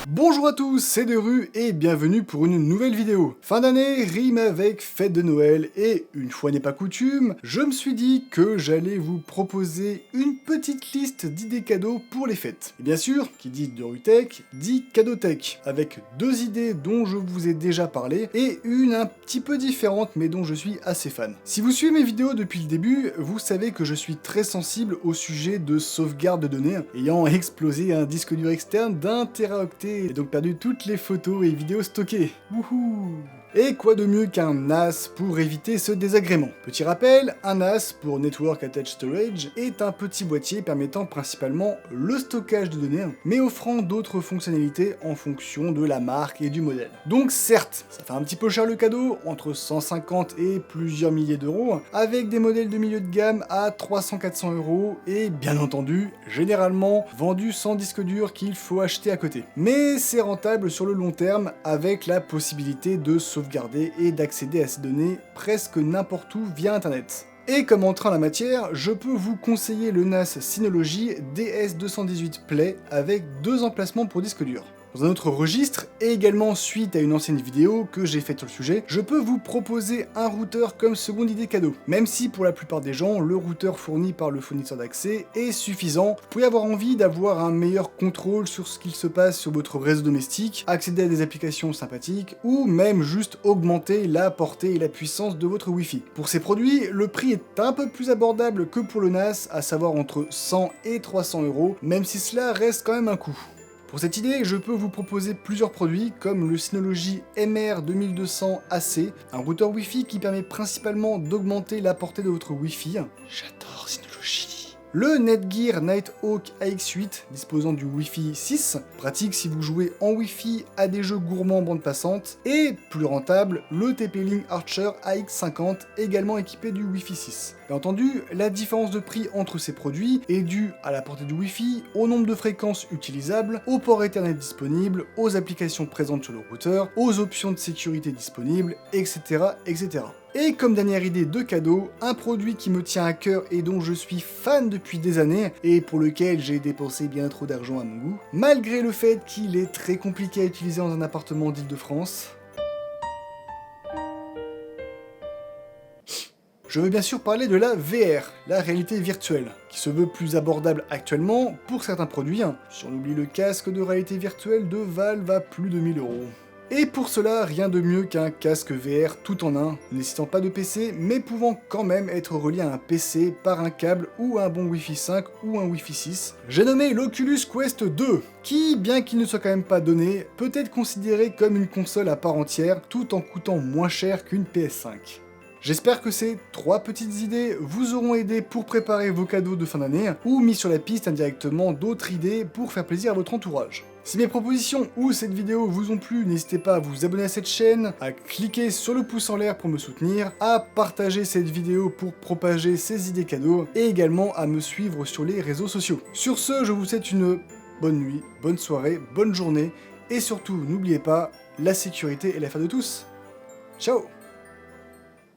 Bonjour à tous, c'est Deru et bienvenue pour une nouvelle vidéo. Fin d'année rime avec fête de Noël et, une fois n'est pas coutume, je me suis dit que j'allais vous proposer une petite liste d'idées cadeaux pour les fêtes. Et bien sûr, qui dit Derutech, dit Cadeautech, avec deux idées dont je vous ai déjà parlé et une un petit peu différente mais dont je suis assez fan. Si vous suivez mes vidéos depuis le début, vous savez que je suis très sensible au sujet de sauvegarde de données, ayant explosé un disque dur externe d'1 Teraoctet et donc perdu toutes les photos et vidéos stockées. Wouhou! Et quoi de mieux qu'un NAS pour éviter ce désagrément? Petit rappel, un NAS pour Network Attached Storage est un petit boîtier permettant principalement le stockage de données, mais offrant d'autres fonctionnalités en fonction de la marque et du modèle. Donc certes, ça fait un petit peu cher le cadeau, entre 150 et plusieurs milliers d'euros, avec des modèles de milieu de gamme à 300-400 euros, et bien entendu, généralement vendus sans disque dur qu'il faut acheter à côté. Mais c'est rentable sur le long terme, avec la possibilité de sauvegarder et d'accéder à ces données presque n'importe où via internet. Et comme entrant en la matière, je peux vous conseiller le NAS Synology DS218 Play avec 2 emplacements pour disque dur. Dans un autre registre, et également suite à une ancienne vidéo que j'ai faite sur le sujet, je peux vous proposer un routeur comme seconde idée cadeau. Même si pour la plupart des gens, le routeur fourni par le fournisseur d'accès est suffisant, vous pouvez avoir envie d'avoir un meilleur contrôle sur ce qu'il se passe sur votre réseau domestique, accéder à des applications sympathiques, ou même juste augmenter la portée et la puissance de votre Wi-Fi. Pour ces produits, le prix est un peu plus abordable que pour le NAS, à savoir entre 100 et 300 euros, même si cela reste quand même un coût. Pour cette idée, je peux vous proposer plusieurs produits comme le Synology MR2200 AC, un routeur Wi-Fi qui permet principalement d'augmenter la portée de votre Wi-Fi. J'adore Synology. Le Netgear Nighthawk AX8 disposant du Wi-Fi 6, pratique si vous jouez en Wi-Fi à des jeux gourmands en bande passante, et plus rentable, le TP-Link Archer AX50 également équipé du Wi-Fi 6. Bien entendu, la différence de prix entre ces produits est due à la portée du Wi-Fi, au nombre de fréquences utilisables, aux ports Ethernet disponibles, aux applications présentes sur le routeur, aux options de sécurité disponibles, etc. etc. Et comme dernière idée de cadeau, un produit qui me tient à cœur et dont je suis fan depuis des années, et pour lequel j'ai dépensé bien trop d'argent à mon goût, malgré le fait qu'il est très compliqué à utiliser dans un appartement d'Île-de-France. Je veux bien sûr parler de la VR, la réalité virtuelle, qui se veut plus abordable actuellement pour certains produits. Si on oublie le casque de réalité virtuelle de Valve à plus de 1000 euros. Et pour cela, rien de mieux qu'un casque VR tout en un, nécessitant pas de PC, mais pouvant quand même être relié à un PC par un câble ou un bon Wi-Fi 5 ou un Wi-Fi 6. J'ai nommé l'Oculus Quest 2, qui, bien qu'il ne soit quand même pas donné, peut être considéré comme une console à part entière, tout en coûtant moins cher qu'une PS5. J'espère que ces 3 petites idées vous auront aidé pour préparer vos cadeaux de fin d'année, ou mis sur la piste indirectement d'autres idées pour faire plaisir à votre entourage. Si mes propositions ou cette vidéo vous ont plu, n'hésitez pas à vous abonner à cette chaîne, à cliquer sur le pouce en l'air pour me soutenir, à partager cette vidéo pour propager ces idées cadeaux, et également à me suivre sur les réseaux sociaux. Sur ce, je vous souhaite une bonne nuit, bonne soirée, bonne journée, et surtout, n'oubliez pas, la sécurité est l'affaire de tous. Ciao!